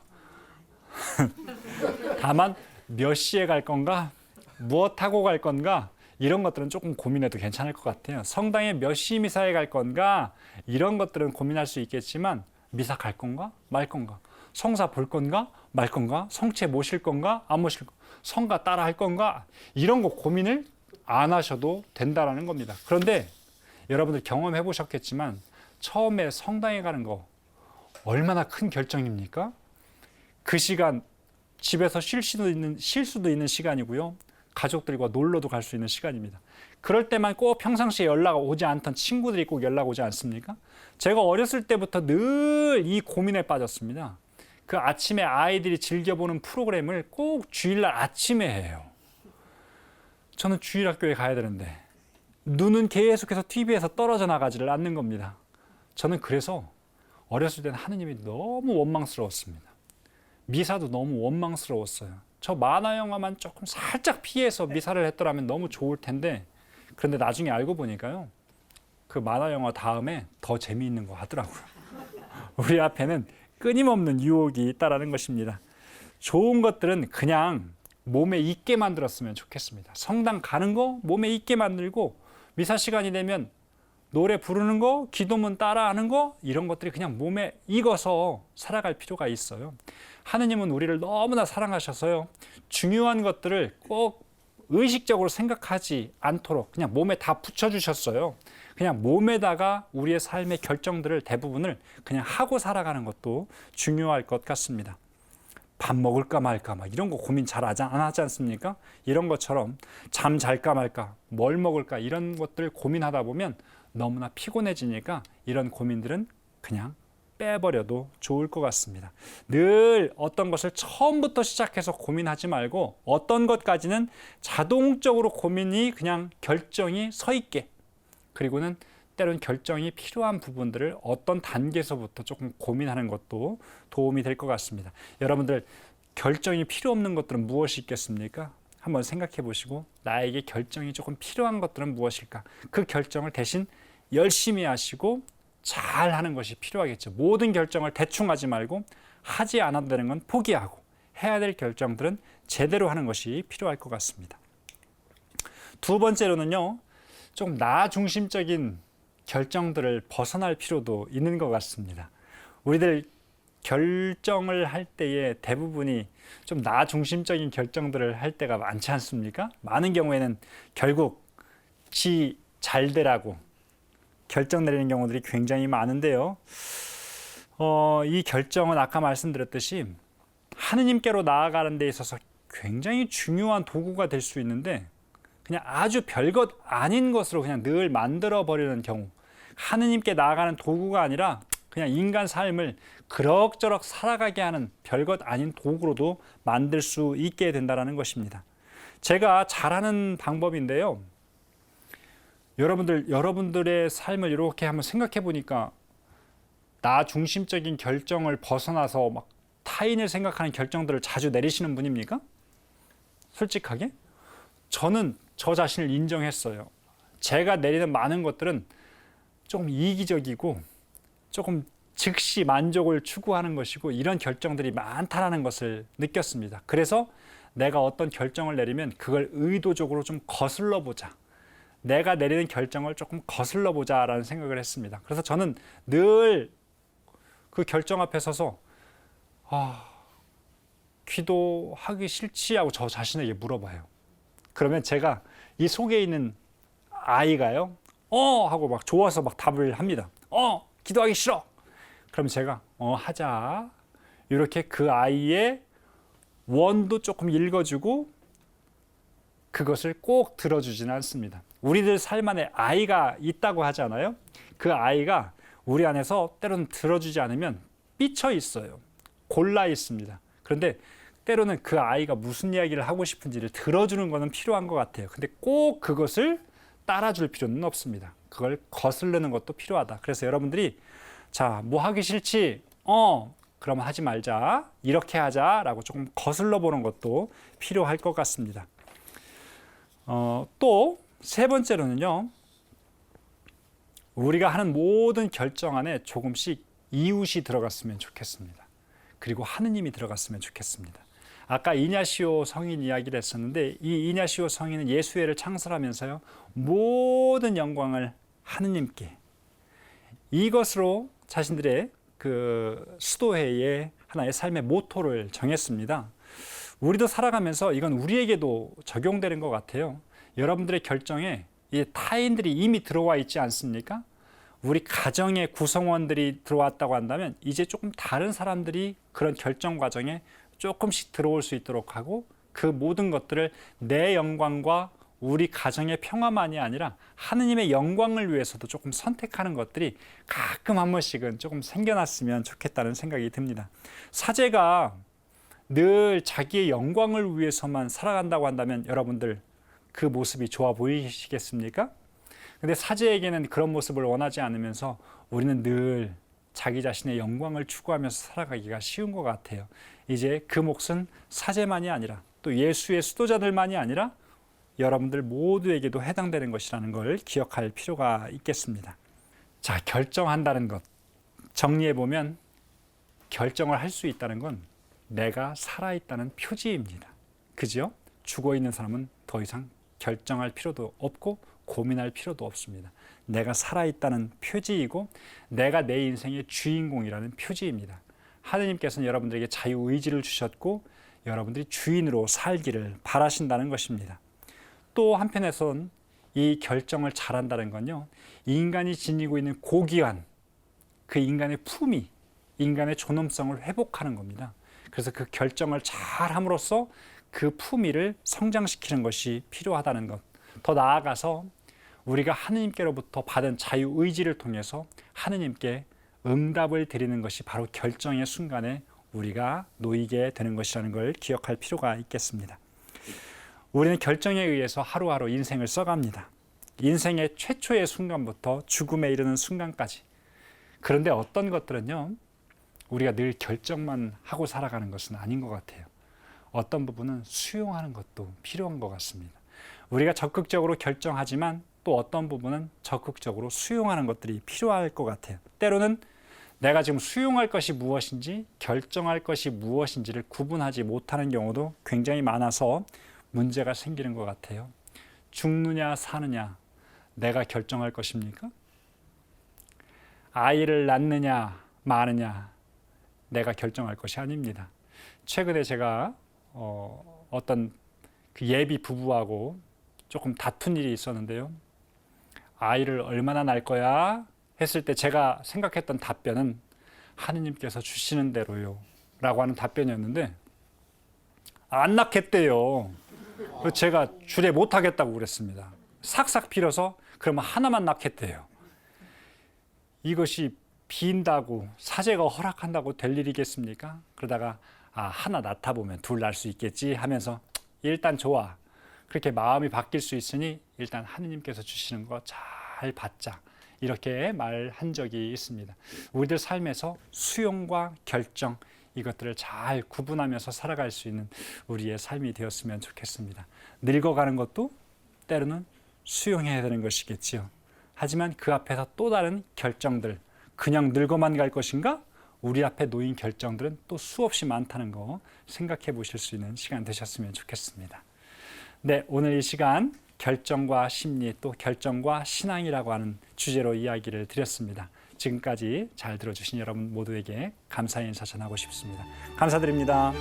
다만 몇 시에 갈 건가, 무엇 타고 갈 건가 이런 것들은 조금 고민해도 괜찮을 것 같아요. 성당에 몇 시 미사에 갈 건가 이런 것들은 고민할 수 있겠지만 미사 갈 건가 말 건가, 성사 볼 건가 말 건가, 성체 모실 건가 안 모실 건가, 성가 따라 할 건가 이런 거 고민을 안 하셔도 된다라는 겁니다. 그런데 여러분들 경험해 보셨겠지만 처음에 성당에 가는 거 얼마나 큰 결정입니까? 그 시간 집에서 쉴 수도 있는 시간이고요. 가족들과 놀러도 갈 수 있는 시간입니다. 그럴 때만 꼭 평상시에 연락 오지 않던 친구들이 꼭 연락 오지 않습니까? 제가 어렸을 때부터 늘 이 고민에 빠졌습니다. 그 아침에 아이들이 즐겨보는 프로그램을 꼭 주일날 아침에 해요. 저는 주일학교에 가야 되는데 눈은 계속해서 TV에서 떨어져 나가지를 않는 겁니다. 저는 그래서 어렸을 때는 하느님이 너무 원망스러웠습니다. 미사도 너무 원망스러웠어요. 저 만화 영화만 조금 살짝 피해서 미사를 했더라면 너무 좋을 텐데, 그런데 나중에 알고 보니까요, 그 만화 영화 다음에 더 재미있는 거 하더라고요. 우리 앞에는 끊임없는 유혹이 있다라는 것입니다. 좋은 것들은 그냥 몸에 있게 만들었으면 좋겠습니다. 성당 가는 거 몸에 있게 만들고, 미사 시간이 되면 노래 부르는 거, 기도문 따라하는 거, 이런 것들이 그냥 몸에 익어서 살아갈 필요가 있어요. 하느님은 우리를 너무나 사랑하셔서요, 중요한 것들을 꼭 의식적으로 생각하지 않도록 그냥 몸에 다 붙여주셨어요. 그냥 몸에다가 우리의 삶의 결정들을 대부분을 그냥 하고 살아가는 것도 중요할 것 같습니다. 밥 먹을까 말까 막 이런 거 고민 잘 안 하지 않습니까? 이런 것처럼 잠 잘까 말까, 뭘 먹을까 이런 것들 고민하다 보면 너무나 피곤해지니까 이런 고민들은 그냥 빼버려도 좋을 것 같습니다. 늘 어떤 것을 처음부터 시작해서 고민하지 말고 어떤 것까지는 자동적으로 고민이 그냥 결정이 서 있게, 그리고는 때론 결정이 필요한 부분들을 어떤 단계에서부터 조금 고민하는 것도 도움이 될 것 같습니다. 여러분들 결정이 필요 없는 것들은 무엇이 있겠습니까? 한번 생각해 보시고 나에게 결정이 조금 필요한 것들은 무엇일까? 그 결정을 대신 열심히 하시고 잘 하는 것이 필요하겠죠. 모든 결정을 대충 하지 말고 하지 않아도 되는 건 포기하고 해야 될 결정들은 제대로 하는 것이 필요할 것 같습니다. 두 번째로는요, 좀 나 중심적인 결정들을 벗어날 필요도 있는 것 같습니다. 우리들 결정을 할 때에 대부분이 좀 나 중심적인 결정들을 할 때가 많지 않습니까? 많은 경우에는 결국 지 잘 되라고 결정 내리는 경우들이 굉장히 많은데요. 이 결정은 아까 말씀드렸듯이 하느님께로 나아가는 데 있어서 굉장히 중요한 도구가 될 수 있는데 그냥 아주 별것 아닌 것으로 그냥 늘 만들어 버리는 경우, 하느님께 나아가는 도구가 아니라 그냥 인간 삶을 그럭저럭 살아가게 하는 별것 아닌 도구로도 만들 수 있게 된다는 것입니다. 제가 잘하는 방법인데요. 여러분들의 삶을 이렇게 한번 생각해 보니까 나 중심적인 결정을 벗어나서 막 타인을 생각하는 결정들을 자주 내리시는 분입니까? 솔직하게? 저는 저 자신을 인정했어요. 제가 내리는 많은 것들은 조금 이기적이고 조금 즉시 만족을 추구하는 것이고 이런 결정들이 많다라는 것을 느꼈습니다. 그래서 내가 어떤 결정을 내리면 그걸 의도적으로 좀 거슬러 보자. 내가 내리는 결정을 조금 거슬러 보자라는 생각을 했습니다. 그래서 저는 늘 그 결정 앞에 서서 기도하기 싫지 하고 저 자신에게 물어봐요. 그러면 제가 이 속에 있는 아이가요. 하고 막 좋아서 막 답을 합니다. 기도하기 싫어. 그럼 제가 하자. 이렇게 그 아이의 원도 조금 읽어주고 그것을 꼭 들어주지는 않습니다. 우리들 삶 안에 아이가 있다고 하잖아요. 그 아이가 우리 안에서 때로는 들어주지 않으면 삐쳐 있어요. 골라 있습니다. 그런데 때로는 그 아이가 무슨 이야기를 하고 싶은지를 들어주는 것은 필요한 것 같아요. 근데 꼭 그것을 따라줄 필요는 없습니다. 그걸 거스르는 것도 필요하다. 그래서 여러분들이 뭐 하기 싫지? 그럼 하지 말자. 이렇게 하자라고 조금 거슬러 보는 것도 필요할 것 같습니다. 또 세 번째로는요. 우리가 하는 모든 결정 안에 조금씩 이웃이 들어갔으면 좋겠습니다. 그리고 하느님이 들어갔으면 좋겠습니다. 아까 이냐시오 성인 이야기를 했었는데 이 이냐시오 성인은 예수회를 창설하면서요. 모든 영광을 하느님께 이것으로 자신들의 그 수도회의 하나의 삶의 모토를 정했습니다. 우리도 살아가면서 이건 우리에게도 적용되는 것 같아요. 여러분들의 결정에 이 타인들이 이미 들어와 있지 않습니까? 우리 가정의 구성원들이 들어왔다고 한다면 이제 조금 다른 사람들이 그런 결정 과정에 조금씩 들어올 수 있도록 하고 그 모든 것들을 내 영광과 우리 가정의 평화만이 아니라 하느님의 영광을 위해서도 조금 선택하는 것들이 가끔 한 번씩은 조금 생겨났으면 좋겠다는 생각이 듭니다. 사제가 늘 자기의 영광을 위해서만 살아간다고 한다면 여러분들 그 모습이 좋아 보이시겠습니까? 근데 사제에게는 그런 모습을 원하지 않으면서 우리는 늘 자기 자신의 영광을 추구하면서 살아가기가 쉬운 것 같아요. 이제 그 몫은 사제만이 아니라 또 예수의 수도자들만이 아니라 여러분들 모두에게도 해당되는 것이라는 걸 기억할 필요가 있겠습니다. 자, 결정한다는 것. 정리해보면 결정을 할 수 있다는 건 내가 살아있다는 표지입니다. 그죠? 죽어있는 사람은 더 이상 결정할 필요도 없고 고민할 필요도 없습니다. 내가 살아있다는 표지이고 내가 내 인생의 주인공이라는 표지입니다. 하느님께서는 여러분들에게 자유의지를 주셨고 여러분들이 주인으로 살기를 바라신다는 것입니다. 또 한편에선 이 결정을 잘한다는 건요. 인간이 지니고 있는 고귀한 그 인간의 품위, 인간의 존엄성을 회복하는 겁니다. 그래서 그 결정을 잘함으로써 그 품위를 성장시키는 것이 필요하다는 것. 더 나아가서 우리가 하느님께로부터 받은 자유의지를 통해서 하느님께 응답을 드리는 것이 바로 결정의 순간에 우리가 놓이게 되는 것이라는 걸 기억할 필요가 있겠습니다. 우리는 결정에 의해서 하루하루 인생을 써갑니다. 인생의 최초의 순간부터 죽음에 이르는 순간까지. 그런데 어떤 것들은요, 우리가 늘 결정만 하고 살아가는 것은 아닌 것 같아요. 어떤 부분은 수용하는 것도 필요한 것 같습니다. 우리가 적극적으로 결정하지만 또 어떤 부분은 적극적으로 수용하는 것들이 필요할 것 같아요. 때로는 내가 지금 수용할 것이 무엇인지 결정할 것이 무엇인지를 구분하지 못하는 경우도 굉장히 많아서 문제가 생기는 것 같아요. 죽느냐 사느냐 내가 결정할 것입니까? 아이를 낳느냐 마느냐 내가 결정할 것이 아닙니다. 최근에 제가 어떤 그 예비 부부하고 조금 다툰 일이 있었는데요. 아이를 얼마나 낳을 거야? 했을 때 제가 생각했던 답변은 하느님께서 주시는 대로요 라고 하는 답변이었는데 안 낳겠대요. 제가 주례 못하겠다고 그랬습니다. 삭삭 빌어서 그러면 하나만 낳겠대요. 이것이 빈다고 사제가 허락한다고 될 일이겠습니까? 그러다가 하나 낳다 보면 둘 낳을 수 있겠지 하면서 일단 좋아. 그렇게 마음이 바뀔 수 있으니 일단 하느님께서 주시는 거 잘 받자. 이렇게 말한 적이 있습니다. 우리들 삶에서 수용과 결정 이것들을 잘 구분하면서 살아갈 수 있는 우리의 삶이 되었으면 좋겠습니다. 늙어가는 것도 때로는 수용해야 되는 것이겠지요. 하지만 그 앞에서 또 다른 결정들, 그냥 늙어만 갈 것인가? 우리 앞에 놓인 결정들은 또 수없이 많다는 거 생각해 보실 수 있는 시간 되셨으면 좋겠습니다. 네, 오늘 이 시간 결정과 심리 또 결정과 신앙이라고 하는 주제로 이야기를 드렸습니다. 지금까지 잘 들어주신 여러분 모두에게 감사의 인사 전하고 싶습니다. 감사드립니다.